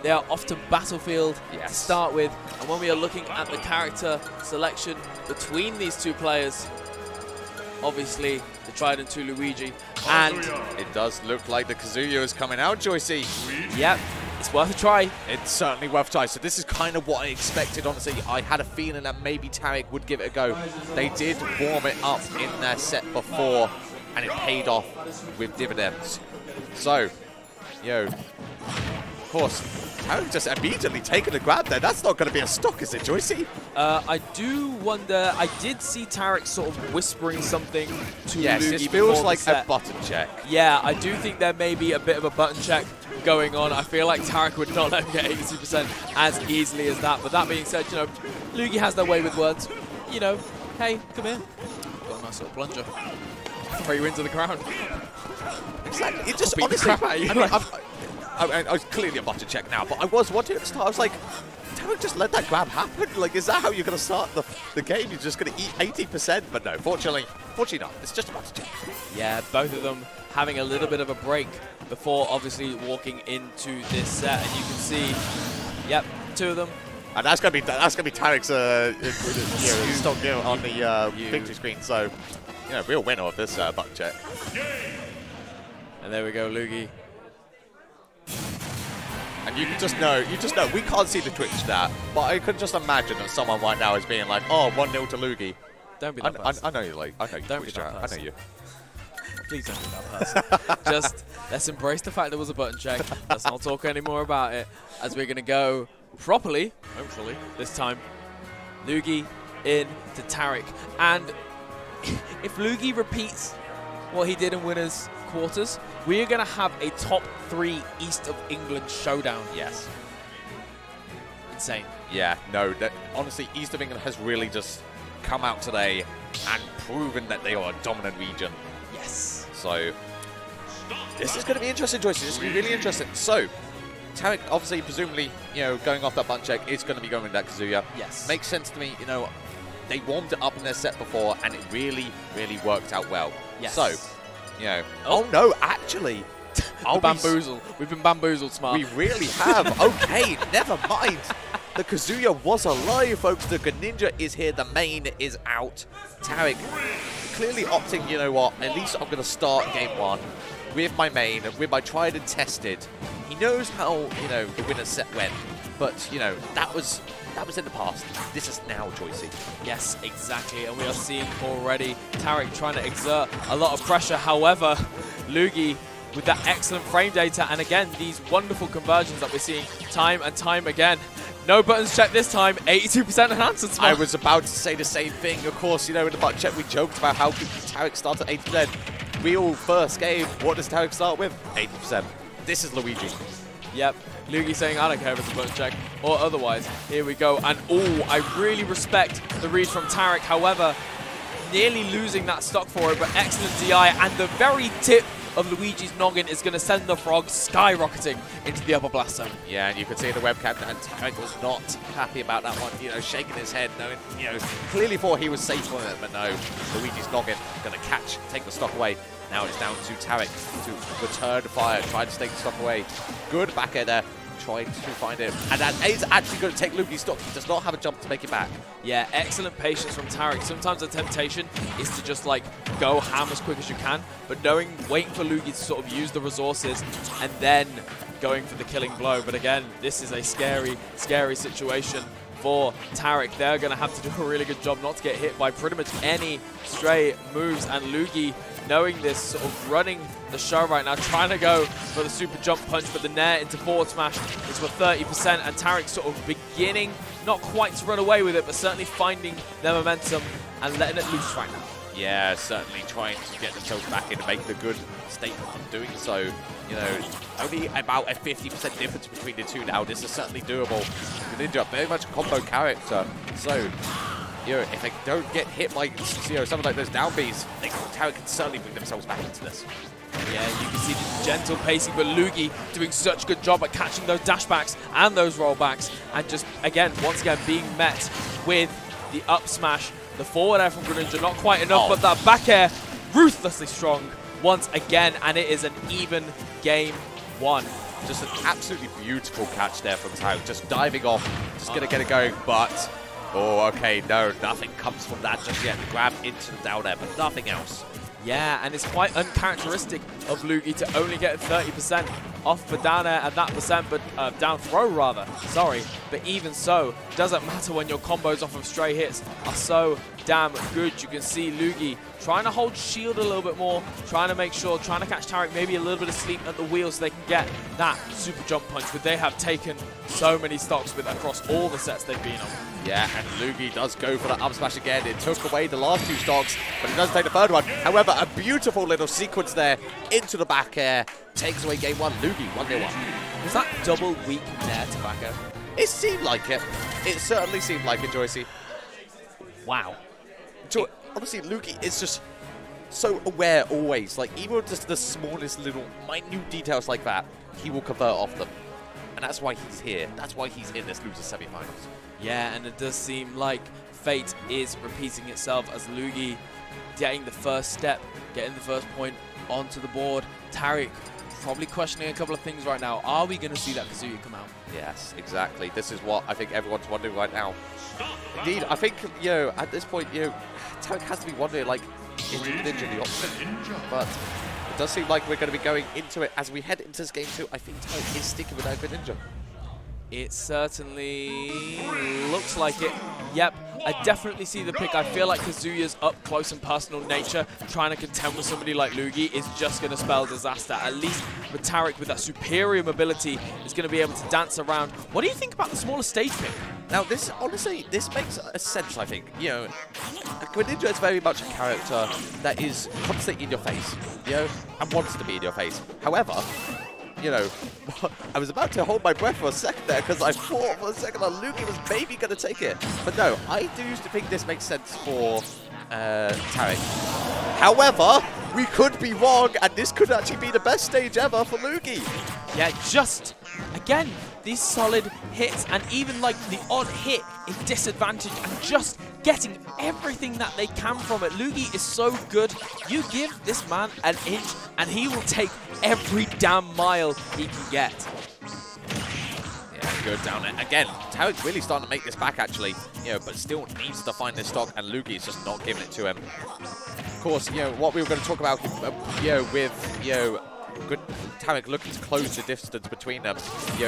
They are often battlefield yes. to start with. And when we are looking at the character selection between these two players, obviously the tried and true Luigi, and it does look like the Kazuya is coming out, Joycey. Yep, it's worth a try. It's certainly worth a try. So this is kind of what I expected, honestly. I had a feeling that maybe Tarik would give it a go. They did warm it up in their set before, and it paid off with dividends. So, of course, Tarik just immediately taking a grab there. That's not going to be a stock, is it, Joycey? I do wonder. I did see Tarik sort of whispering something to yes, Luugi. Yes, it feels like a button check. Yeah, I do think there may be a bit of a button check going on. I feel like Tarik would not let him get 82% as easily as that. But that being said, Luugi has their way with words. Hey, come here. Got a nice little plunger. Throw you into the ground. Exactly. It just honestly, I was clearly a button check now, but I was watching at the start. I was like, Tarik, just let that grab happen. Like, is that how you're going to start the game? You're just going to eat 80%? But no, fortunately not. It's just a button check. Yeah, both of them having a little bit of a break before obviously walking into this set, and you can see, yep, two of them. And that's gonna be Tarik's stock gear on the victory screen. So, real winner of this button check. And there we go, Luugi. And you just know, we can't see the Twitch stat, but I could just imagine that someone right now is being like, oh, 1-0 to Luugi. Don't be that person. I know you like, I know you. Don't be that person. I know you. Please don't be that person. Just, let's embrace the fact there was a button check. Let's not talk anymore about it, as we're going to go properly, hopefully, this time. Luugi in to Tarik. And if Luugi repeats what he did in winners' quarters, we are going to have a top 3 East of England showdown. Yes. Insane. Yeah, no, honestly, East of England has really just come out today and proven that they are a dominant region. Yes. So, this is going to be interesting, Joyce. This is going to be really interesting. So, Tarik, obviously, presumably, going off that button check, is going to be going with that Kazuya. Yes. Makes sense to me, they warmed it up in their set before, and it really, really worked out well. Yes. So, oh no, actually, bamboozled. We've been bamboozled, Smart. We really have. Okay, never mind. The Kazuya was alive, folks. The Greninja is here. The main is out. Tarik clearly opting, at least I'm going to start game 1 with my main, with my tried and tested. He knows how, the winner's set went. But, that was in the past. This is now, Joycey. Yes, exactly. And we are seeing already Tarik trying to exert a lot of pressure. However, Luugi with that excellent frame data. And again, these wonderful conversions that we're seeing time and time again. No buttons checked this time. 82% unanswered. I was about to say the same thing. Of course, in the button check, we joked about how Tarik starts at 80%. Real first game, what does Tarik start with? 80%. This is Luigi. Yep. Luugi saying, I don't care if it's a button check or otherwise. Here we go. And, I really respect the read from Tarik. However, nearly losing that stock for it, but excellent DI. And the very tip of Luigi's noggin is going to send the frog skyrocketing into the upper blast zone. Yeah, and you can see in the webcam that Tarik was not happy about that one, shaking his head, knowing, clearly thought he was safe on it, but no, Luigi's noggin going to take the stock away. Now it's down to Tarik to return fire, try to take the stock away. Good back air there, trying to find him. And that is actually going to take Luugi's stock. He does not have a jump to make it back. Yeah, excellent patience from Tarik. Sometimes the temptation is to just go ham as quick as you can, but waiting for Luugi to sort of use the resources and then going for the killing blow. But again, this is a scary, scary situation for Tarik. They're going to have to do a really good job not to get hit by pretty much any stray moves. And Luugi, knowing this, sort of running the show right now, trying to go for the super jump punch, but the nair into forward smash is for 30%, and Tarik sort of beginning, not quite to run away with it, but certainly finding their momentum and letting it loose right now. Yeah, certainly trying to get themselves back in and make the good statement of doing so. Only about a 50% difference between the two now. This is certainly doable. Greninja, very much a combo character. So, if they don't get hit by something like those down Bs, Tarik can certainly bring themselves back into this. Yeah, you can see the gentle pacing, but Luugi doing such a good job at catching those dashbacks and those rollbacks, and just, once again, being met with the up smash. The forward air from Greninja, not quite enough, but that back air, ruthlessly strong once again, and it is an even game 1. Just an absolutely beautiful catch there from Tarik. Just diving off, just going to get it going, but... Oh, okay, no, nothing comes from that just yet. The grab into the down air, but nothing else. Yeah, and it's quite uncharacteristic of Luugi to only get 30% off the down air at that percent, but down throw rather, sorry. But even so, doesn't matter when your combos off of stray hits are so damn good. You can see Luugi trying to hold shield a little bit more, trying to make sure, trying to catch Tarik maybe a little bit of sleep at the wheel so they can get that super jump punch, but they have taken so many stocks with across all the sets they've been on. Yeah, and Luugi does go for that up smash again. It took away the last 2 stocks, but it does take the third one. However, a beautiful little sequence there into the back air. Takes away game 1. Luugi, 1-0-1. Was that double weak nair tobacco? It seemed like it. It certainly seemed like it, Joycey. Wow. Honestly, Luugi is just so aware always. Like, even just the smallest little minute details like that, he will convert off them. And that's why he's here. That's why he's in this losers semi-finals. Yeah, and it does seem like fate is repeating itself as Luugi getting the first step, getting the first point onto the board. Tarik probably questioning a couple of things right now. Are we going to see that Kazuya come out? Yes, exactly. This is what I think everyone's wondering right now. Indeed, I think, at this point, Tarik has to be wondering, like, is Greninja the option? But it does seem like we're going to be going into it as we head into this game 2. I think Tarik is sticking with that Greninja. It certainly looks like it. Yep, I definitely see the pick. I feel like Kazuya's up close and personal nature, trying to contend with somebody like Luugi, is just going to spell disaster. At least with Tarik, with that superior mobility, is going to be able to dance around. What do you think about the smaller stage pick? Now, this, honestly, this makes a sense, I think. Greninja is very much a character that is constantly in your face, and wants to be in your face. However, I was about to hold my breath for a second there because I thought for a second that Luugi was maybe going to take it. But no, I do think this makes sense for Tarik. However, we could be wrong, and this could actually be the best stage ever for Luugi. Yeah, just, again, these solid hits, and even like the odd hit in disadvantage, and just getting everything that they can from it. Luugi is so good. You give this man an inch, and he will take every damn mile he can get. Yeah, good down there. Again, Tarik's really starting to make this back, actually, but still needs to find this stock, and Luugi is just not giving it to him. Of course, what we were going to talk about, with, good Tarik looking to close the distance between them,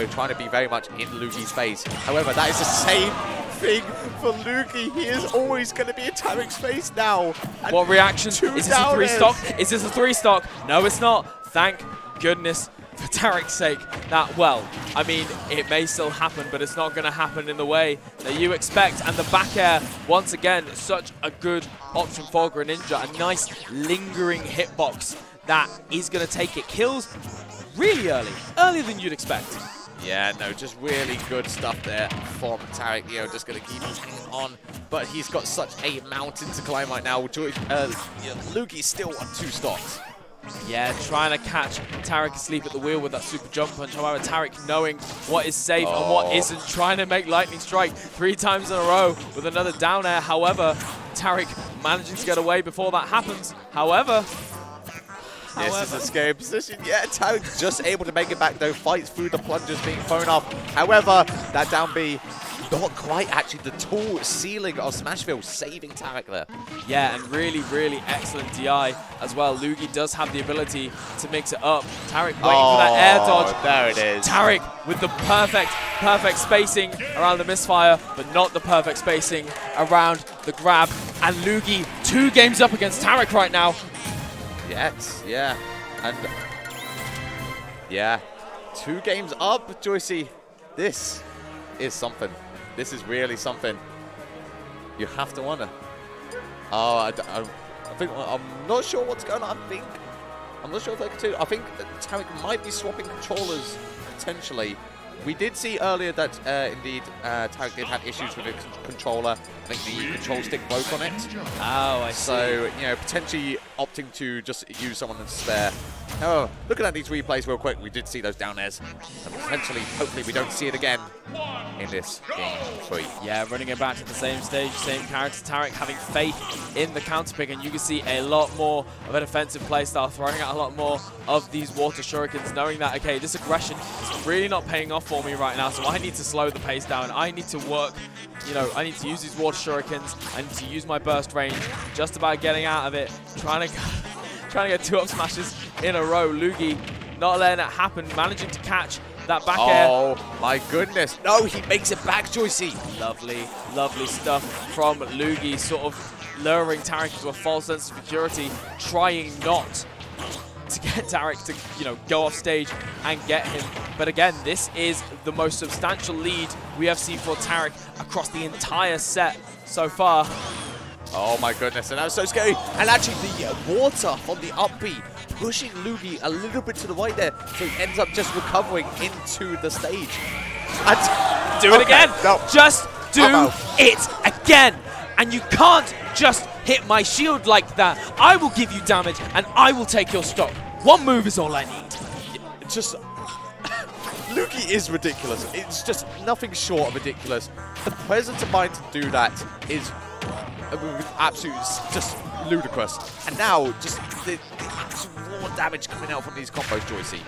trying to be very much in Luugi's face. However, that is the same thing for Luugi. He is always going to be in Tarik's face now. And what reaction? Is this a 3-stock? Is this a 3-stock? No, it's not. Thank goodness for Tarik's sake. I mean, it may still happen, but it's not going to happen in the way that you expect. And the back air, once again, such a good option for Greninja. A nice lingering hitbox that is going to take it. Kills really early, earlier than you'd expect. Yeah, no, just really good stuff there from Tarik. Just going to keep hanging on, but he's got such a mountain to climb right now. Luugi's still on 2 stocks. Yeah, trying to catch Tarik asleep at the wheel with that super jump punch. However, Tarik knowing what is safe and what isn't, trying to make lightning strike 3 times in a row with another down air. However, Tarik managing to get away before that happens. However, this is a scary position. Yeah, Tarik's just able to make it back, though. Fights through the plungers being thrown off. However, that down B, not quite actually the tall ceiling of Smashville, saving Tarik there. Yeah, and really, really excellent DI as well. Luugi does have the ability to mix it up. Tarik waiting for that air dodge. There it is. Tarik with the perfect spacing around the misfire, but not the perfect spacing around the grab. And Luugi 2 games up against Tarik right now. Yes, yeah. And, 2 games up, Joycey. This is something. This is really something. You have to wonder. I think, I'm not sure what's going on. I'm not sure if they can do. I think that Tarik might be swapping controllers, potentially. We did see earlier that, indeed, Tarik did have issues with his controller. I think the control stick broke on it. Oh, I see. So, potentially opting to just use someone as spare. Oh, looking at these replays real quick, we did see those down airs. And potentially, hopefully, we don't see it again in this game 3. Yeah, running it back to the same stage, same character. Tarik having faith in the counter pick, and you can see a lot more of an offensive playstyle, throwing out a lot more of these water shurikens, knowing that, okay, this aggression is really not paying off for me right now, so I need to slow the pace down. I need to work, you know, I need to use these water shurikens. I need to use my burst range, just about getting out of it, trying to get 2 up smashes in a row. Luugi not letting it happen, managing to catch that back air. Oh my goodness. No, he makes it back, Joycey. Lovely, lovely stuff from Luugi, sort of luring Tarik into a false sense of security, trying not to get Tarik to, you know, go off stage and get him. But again, this is the most substantial lead we have seen for Tarik across the entire set so far. Oh my goodness, and that was so scary. And actually the water from the up B pushing Luugi a little bit to the right there, so he ends up just recovering into the stage. And do it again. No. Just do it again. And you can't just hit my shield like that. I will give you damage and I will take your stock. One move is all I need. Just Luugi is ridiculous. It's just nothing short of ridiculous. The presence of mind to do that is absolutely just ludicrous. And now, just the absolute raw damage coming out from these combos, Joycey.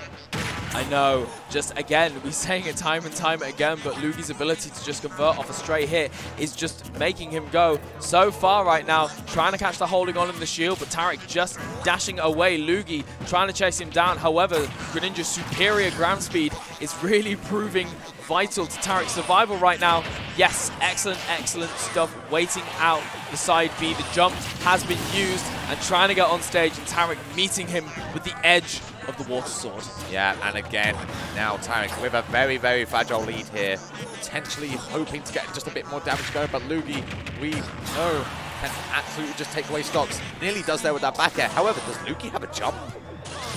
I know, just again, we're saying it time and time again, but Luugi's ability to just convert off a straight hit is just making him go so far right now, trying to catch the holding on in the shield, but Tarik just dashing away. Luugi trying to chase him down. However, Greninja's superior ground speed is really proving vital to Tarik's survival right now. Yes, excellent, excellent stuff waiting out the side B. The jump has been used and trying to get on stage, and Tarik meeting him with the edge of the water sword. Yeah, and again, now Tarik with a very, very fragile lead here, potentially hoping to get just a bit more damage going, but Luugi, we know, can absolutely just take away stocks. Nearly does there with that back air. However, does Luugi have a jump?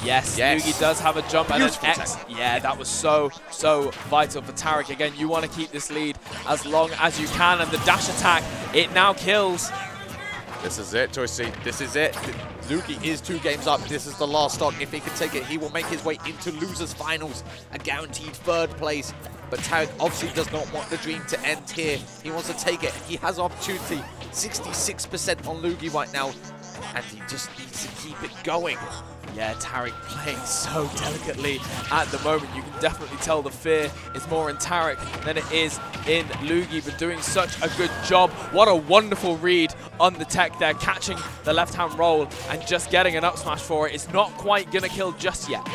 Yes, Luugi does have a jump and an X. Tech. Yeah, that was so vital for Tarik. Again, you want to keep this lead as long as you can, and the dash attack, it now kills. This is it, Joycey. This is it. Luugi is 2 games up. This is the last stock. If he can take it, he will make his way into losers finals, a guaranteed 3rd place. But Tarik obviously does not want the dream to end here. He wants to take it. He has opportunity. 66% on Luugi right now, and he just needs to keep it going. Yeah, Tarik playing so delicately at the moment. You can definitely tell the fear is more in Tarik than it is in Luugi, but doing such a good job. What a wonderful read on the tech there, catching the left-hand roll and just getting an up smash for it. It's not quite going to kill just yet.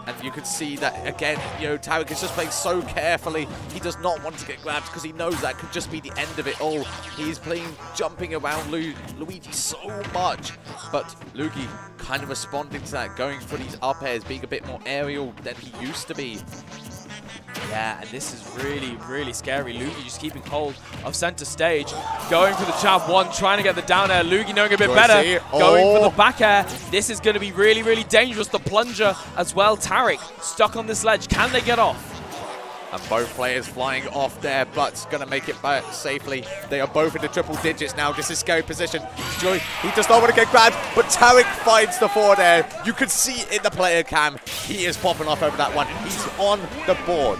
And you can see that, again, you know, Tarik is just playing so carefully. He does not want to get grabbed because he knows that could just be the end of it all. He's playing, jumping around Luigi so much. But Luugi kind of responding to that, going for these up airs, being a bit more aerial than he used to be. Yeah, and this is really, really scary. Luugi just keeping hold of center stage. Going for the jab 1, trying to get the down air. Luugi knowing a bit better. Going for the back air. This is going to be really, really dangerous. The plunger as well. Tarik stuck on this ledge. Can they get off? And both players flying off there, but going to make it back safely. They are both in the triple digits now. This is scary position. Joy, he does not want to get grabbed, but Tarik finds the forward air. You can see in the player cam, he is popping off over that one. He's on the board.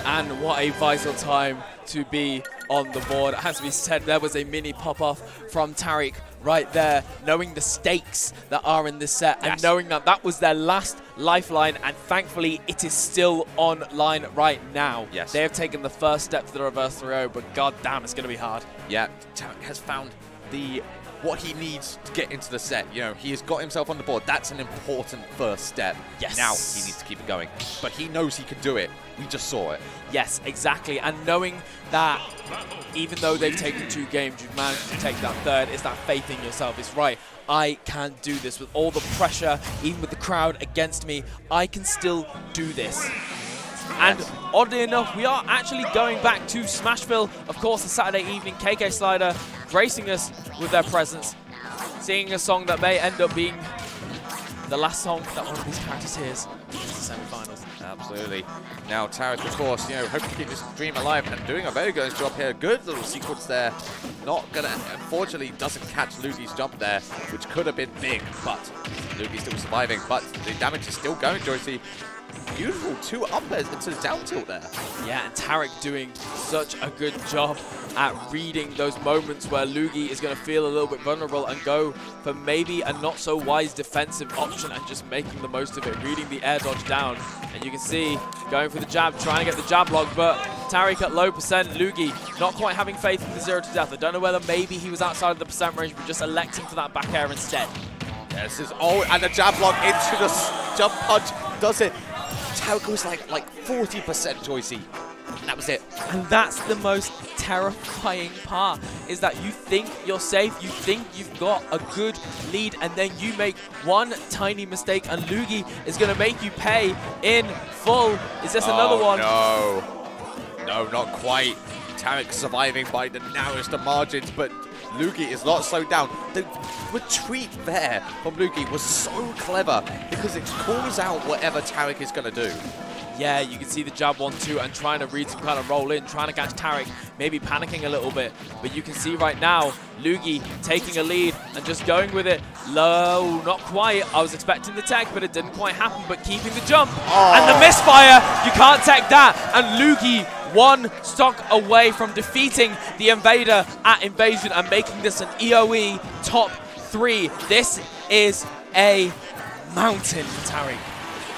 And what a vital time to be on the board. As we said, there was a mini pop-off from Tarik right there, knowing the stakes that are in this set, and knowing that that was their last lifeline, and thankfully it is still online right now. Yes. They have taken the first step to the reverse 3-0, but god damn, it's going to be hard. Yeah, Tarik has found what he needs to get into the set. You know, he has got himself on the board. That's an important first step. Yes. Now he needs to keep it going. But he knows he can do it. We just saw it. Yes, exactly. And knowing that even though they've taken 2 games, you've managed to take that 3rd, it's that faith in yourself. It's right, I can do this with all the pressure, even with the crowd against me. I can still do this. And oddly enough, we are actually going back to Smashville. Of course, the Saturday evening, KK Slider gracing us with their presence, singing a song that may end up being the last song that one of these characters hears in the semi-finals. Absolutely. Now Tarik, of course, you know, hoping to keep this dream alive and doing a very good job here. Good little sequence there. Not gonna, unfortunately, doesn't catch Luugi's jump there, which could have been big, but Luugi's still surviving. But the damage is still going, Joycey. Beautiful 2 up airs into the down tilt there. Yeah, and Tarik doing such a good job at reading those moments where Luugi is going to feel a little bit vulnerable and go for maybe a not so wise defensive option and just making the most of it, reading the air dodge down. And you can see going for the jab, trying to get the jab lock, but Tarik at low percent, Luugi not quite having faith in the 0 to death. I don't know whether maybe he was outside of the percent range, but just electing for that back air instead. Yeah, this is, oh, and the jab lock into the jump punch does it. Tarik was like 40%, Joycey. And that was it. And that's the most terrifying part, is that you think you're safe, you think you've got a good lead, and then you make one tiny mistake, and Luugi is going to make you pay in full. Is this another one? No, not quite. Tarik surviving by the narrowest of margins, but Luugi is not slowed down. The retreat there from Luugi was so clever because it calls out whatever Tarik is going to do. Yeah, you can see the jab 1-2 and trying to read some kind of roll in, trying to catch Tarik, maybe panicking a little bit. But you can see right now, Luugi taking a lead and just going with it. Low, not quite. I was expecting the tech, but it didn't quite happen. But keeping the jump and the misfire, you can't tech that. And Luugi, 1 stock away from defeating the Invader at Invasion and making this an EOE top 3. This is a mountain for Tarik.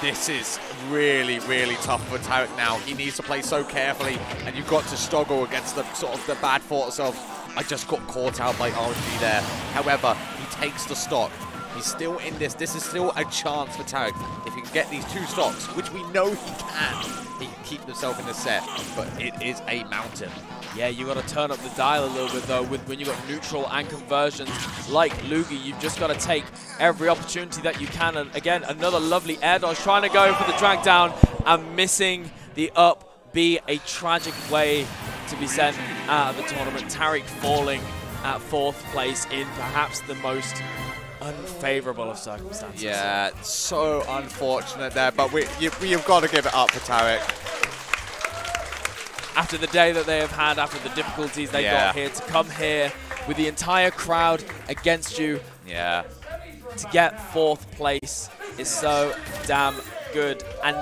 This is really, really tough for Tarik now. He needs to play so carefully, and you've got to struggle against the sort of the bad thoughts of, I just got caught out by RNG there. However, he takes the stock. He's still in this. This is still a chance for Tarik. If he can get these 2 stocks, which we know he can keep himself in the set, but it is a mountain. Yeah, you got to turn up the dial a little bit, though, when you got neutral and conversions like Luugi. You've just got to take every opportunity that you can. And again, another lovely air dodge, trying to go for the drag down and missing the up B. A tragic way to be sent out of the tournament. Tarik falling at 4th place in perhaps the most unfavorable of circumstances. Yeah, so unfortunate there, but you've got to give it up for Tarik. After the day that they have had, after the difficulties they got here, to come here with the entire crowd against you, to get 4th place is so damn good. And